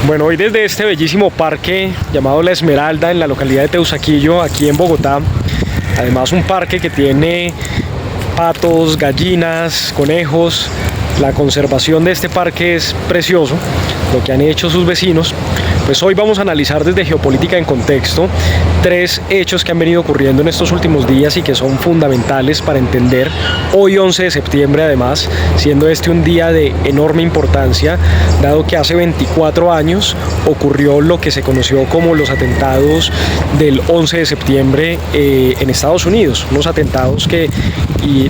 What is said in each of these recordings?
Bueno, hoy desde este bellísimo parque llamado La Esmeralda en la localidad de Teusaquillo, aquí en Bogotá, además un parque que tiene patos, gallinas, conejos. La conservación de este parque es precioso, lo que han hecho sus vecinos. Pues hoy vamos a analizar desde Geopolítica en Contexto 3 hechos que han venido ocurriendo en estos últimos días y que son fundamentales para entender hoy 11 de septiembre, además, siendo este un día de enorme importancia, dado que hace 24 años ocurrió lo que se conoció como los atentados del 11 de septiembre en Estados Unidos, unos atentados que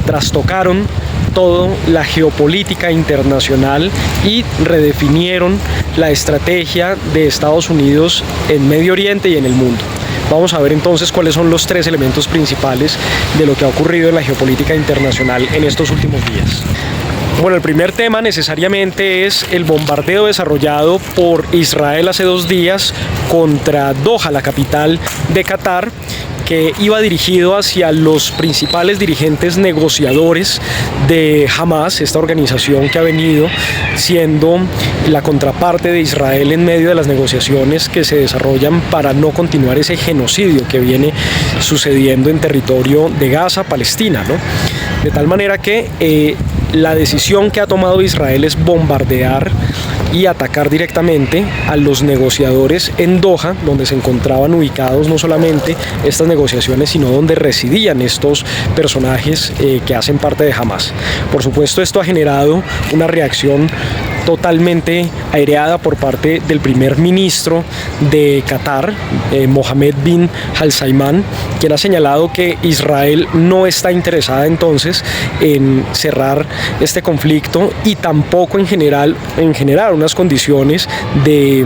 trastocaron toda la geopolítica internacional y redefinieron la estrategia de Estados Unidos en Medio Oriente y en el mundo. Vamos a ver entonces cuáles son los 3 elementos principales de lo que ha ocurrido en la geopolítica internacional en estos últimos días. Bueno, el primer tema necesariamente es el bombardeo desarrollado por Israel hace 2 días contra Doha, la capital de Qatar, que iba dirigido hacia los principales dirigentes negociadores de Hamas, esta organización que ha venido siendo la contraparte de Israel en medio de las negociaciones que se desarrollan para no continuar ese genocidio que viene sucediendo en territorio de Gaza, Palestina, ¿no? De tal manera que la decisión que ha tomado Israel es bombardear y atacar directamente a los negociadores en Doha, donde se encontraban ubicados no solamente estas negociaciones, sino donde residían estos personajes que hacen parte de Hamas. Por supuesto, esto ha generado una reacción totalmente aireada por parte del primer ministro de Qatar, Mohammed bin Al-Salman, quien ha señalado que Israel no está interesada entonces en cerrar este conflicto y tampoco en generar unas condiciones de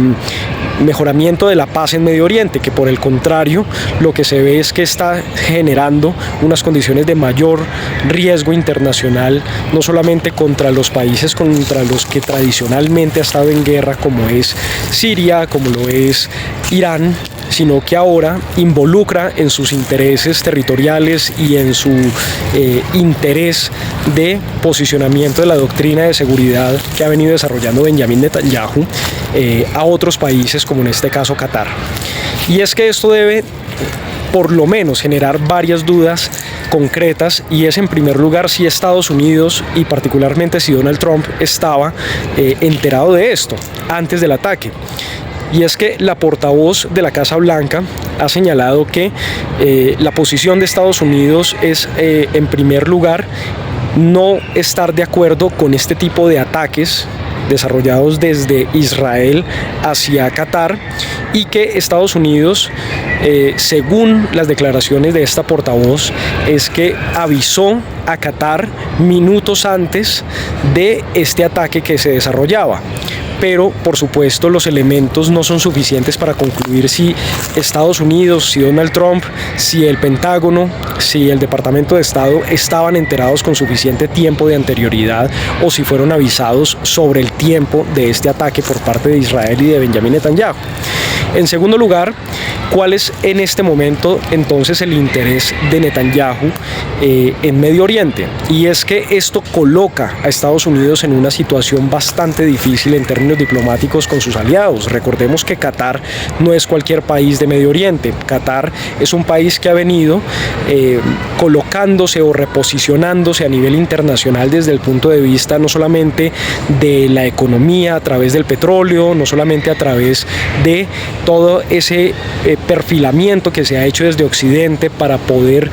mejoramiento de la paz en Medio Oriente, que por el contrario lo que se ve es que está generando unas condiciones de mayor riesgo internacional, no solamente contra los países contra los que tradicionalmente ha estado en guerra, como es Siria, como lo es Irán, sino que ahora involucra en sus intereses territoriales y en su interés de posicionamiento de la doctrina de seguridad que ha venido desarrollando Benjamin Netanyahu a otros países, como en este caso Qatar. Y es que esto debe por lo menos generar varias dudas concretas, y es en primer lugar si Estados Unidos y particularmente si Donald Trump estaba enterado de esto antes del ataque. Y es que la portavoz de la Casa Blanca ha señalado que la posición de Estados Unidos es, en primer lugar, no estar de acuerdo con este tipo de ataques desarrollados desde Israel hacia Qatar, y que Estados Unidos, según las declaraciones de esta portavoz, es que avisó a Qatar minutos antes de este ataque que se desarrollaba. Pero, por supuesto, los elementos no son suficientes para concluir si Estados Unidos, si Donald Trump, si el Pentágono, si el Departamento de Estado estaban enterados con suficiente tiempo de anterioridad o si fueron avisados sobre el tiempo de este ataque por parte de Israel y de Benjamin Netanyahu. En segundo lugar, ¿cuál es en este momento entonces el interés de Netanyahu en Medio Oriente? Y es que esto coloca a Estados Unidos en una situación bastante difícil en términos diplomáticos con sus aliados. Recordemos que Qatar no es cualquier país de Medio Oriente. Qatar es un país que ha venido colocándose o reposicionándose a nivel internacional desde el punto de vista no solamente de la economía a través del petróleo, no solamente a través de todo ese perfilamiento que se ha hecho desde Occidente para poder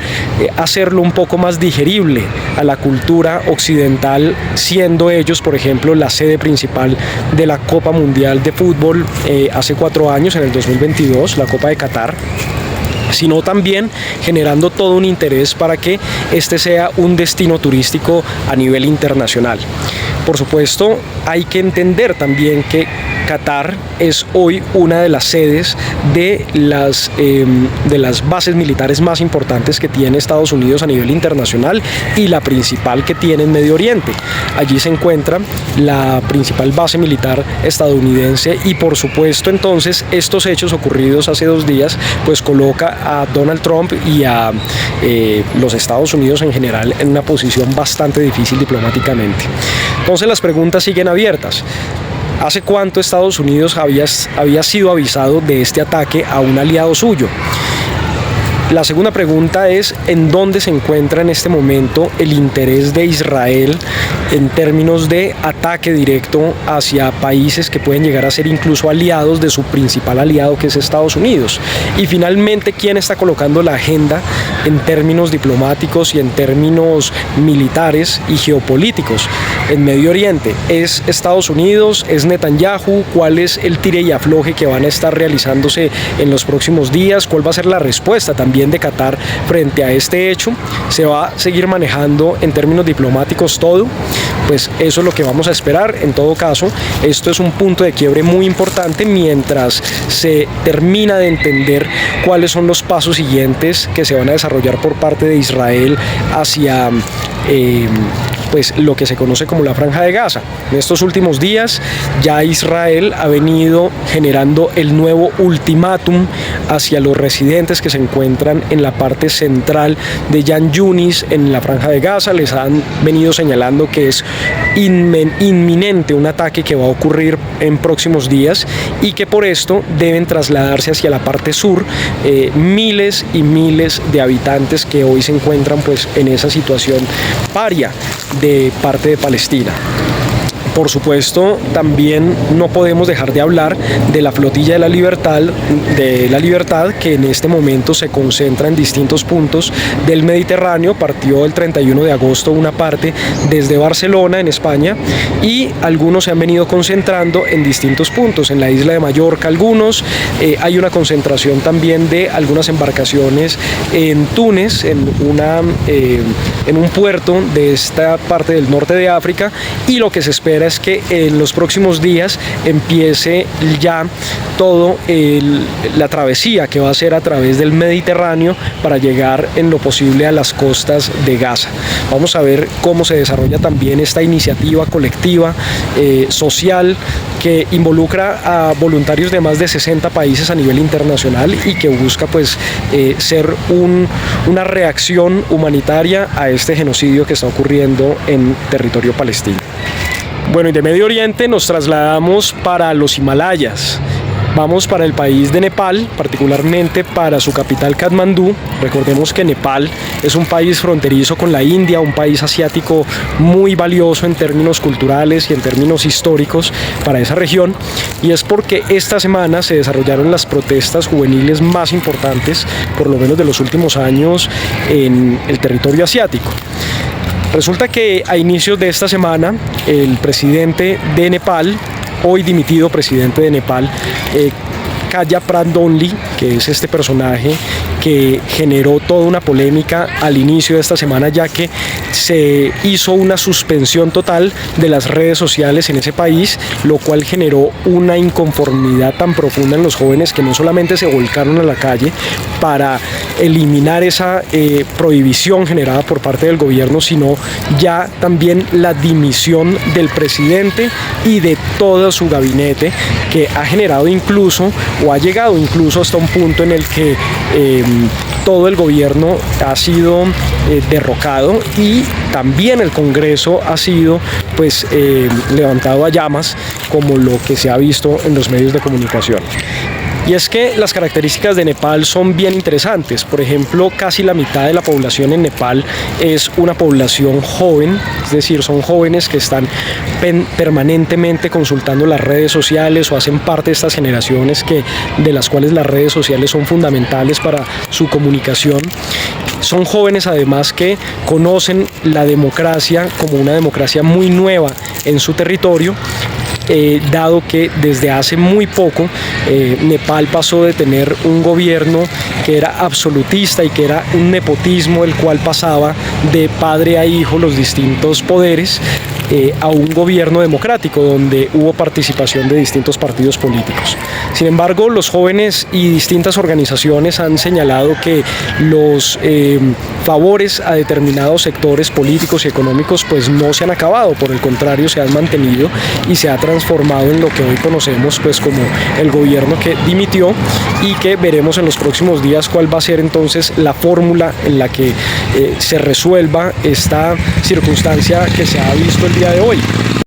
hacerlo un poco más digerible a la cultura occidental, siendo ellos, por ejemplo, la sede principal de la Copa Mundial de Fútbol hace 4 años, en el 2022, la Copa de Qatar, sino también generando todo un interés para que este sea un destino turístico a nivel internacional. Por supuesto, hay que entender también que Qatar es hoy una de las sedes de las bases militares más importantes que tiene Estados Unidos a nivel internacional y la principal que tiene en Medio Oriente. Allí se encuentra la principal base militar estadounidense y, por supuesto, entonces estos hechos ocurridos hace 2 días pues coloca a Donald Trump y a los Estados Unidos en general en una posición bastante difícil diplomáticamente. Entonces las preguntas siguen abiertas. ¿Hace cuánto Estados Unidos había sido avisado de este ataque a un aliado suyo? La segunda pregunta es, ¿en dónde se encuentra en este momento el interés de Israel en términos de ataque directo hacia países que pueden llegar a ser incluso aliados de su principal aliado, que es Estados Unidos? Y finalmente, ¿quién está colocando la agenda en términos diplomáticos y en términos militares y geopolíticos en Medio Oriente? ¿Es Estados Unidos? ¿Es Netanyahu? ¿Cuál es el tire y afloje que van a estar realizándose en los próximos días? ¿Cuál va a ser la respuesta también de Qatar frente a este hecho? ¿Se va a seguir manejando en términos diplomáticos todo? Pues eso es lo que vamos a esperar. En todo caso, esto es un punto de quiebre muy importante mientras se termina de entender cuáles son los pasos siguientes que se van a desarrollar por parte de Israel hacia pues lo que se conoce como la Franja de Gaza. En estos últimos días ya Israel ha venido generando el nuevo ultimátum hacia los residentes que se encuentran en la parte central de Yan Yunis, en la Franja de Gaza. Les han venido señalando que es inminente un ataque que va a ocurrir en próximos días y que por esto deben trasladarse hacia la parte sur miles y miles de habitantes que hoy se encuentran pues en esa situación paria de parte de Palestina. Por supuesto, también no podemos dejar de hablar de la Flotilla de la Libertad, que en este momento se concentra en distintos puntos del Mediterráneo. Partió el 31 de agosto una parte desde Barcelona, en España, y algunos se han venido concentrando en distintos puntos, en la isla de Mallorca algunos. Hay una concentración también de algunas embarcaciones en Túnez, en un puerto de esta parte del norte de África, y lo que se espera es que en los próximos días empiece ya todo la travesía que va a ser a través del Mediterráneo para llegar en lo posible a las costas de Gaza. Vamos a ver cómo se desarrolla también esta iniciativa colectiva social que involucra a voluntarios de más de 60 países a nivel internacional y que busca pues ser una reacción humanitaria a este genocidio que está ocurriendo en territorio palestino. Bueno, y de Medio Oriente nos trasladamos para los Himalayas. Vamos para el país de Nepal, particularmente para su capital Katmandú. Recordemos que Nepal es un país fronterizo con la India, un país asiático muy valioso en términos culturales y en términos históricos para esa región. Y es porque esta semana se desarrollaron las protestas juveniles más importantes, por lo menos de los últimos años, en el territorio asiático. Resulta que a inicios de esta semana, el presidente de Nepal, hoy dimitido presidente de Nepal, Khaya Pradhan Only, que es este personaje que generó toda una polémica al inicio de esta semana, ya que se hizo una suspensión total de las redes sociales en ese país, lo cual generó una inconformidad tan profunda en los jóvenes que no solamente se volcaron a la calle para eliminar esa prohibición generada por parte del gobierno, sino ya también la dimisión del presidente y de todo su gabinete, que ha generado incluso o ha llegado incluso hasta un punto en el que todo el gobierno ha sido derrocado y también el Congreso ha sido pues levantado a llamas, como lo que se ha visto en los medios de comunicación. Y es que las características de Nepal son bien interesantes. Por ejemplo, casi la mitad de la población en Nepal es una población joven, es decir, son jóvenes que están permanentemente consultando las redes sociales o hacen parte de estas generaciones de las cuales las redes sociales son fundamentales para su comunicación. Son jóvenes además que conocen la democracia como una democracia muy nueva en su territorio. Dado que desde hace muy poco Nepal pasó de tener un gobierno que era absolutista y que era un nepotismo, el cual pasaba de padre a hijo los distintos poderes, a un gobierno democrático donde hubo participación de distintos partidos políticos. Sin embargo, los jóvenes y distintas organizaciones han señalado que los favores a determinados sectores políticos y económicos pues no se han acabado, por el contrario se han mantenido y se ha transformado en lo que hoy conocemos pues como el gobierno que dimitió, y que veremos en los próximos días cuál va a ser entonces la fórmula en la que se resuelva esta circunstancia que se ha visto el día de hoy.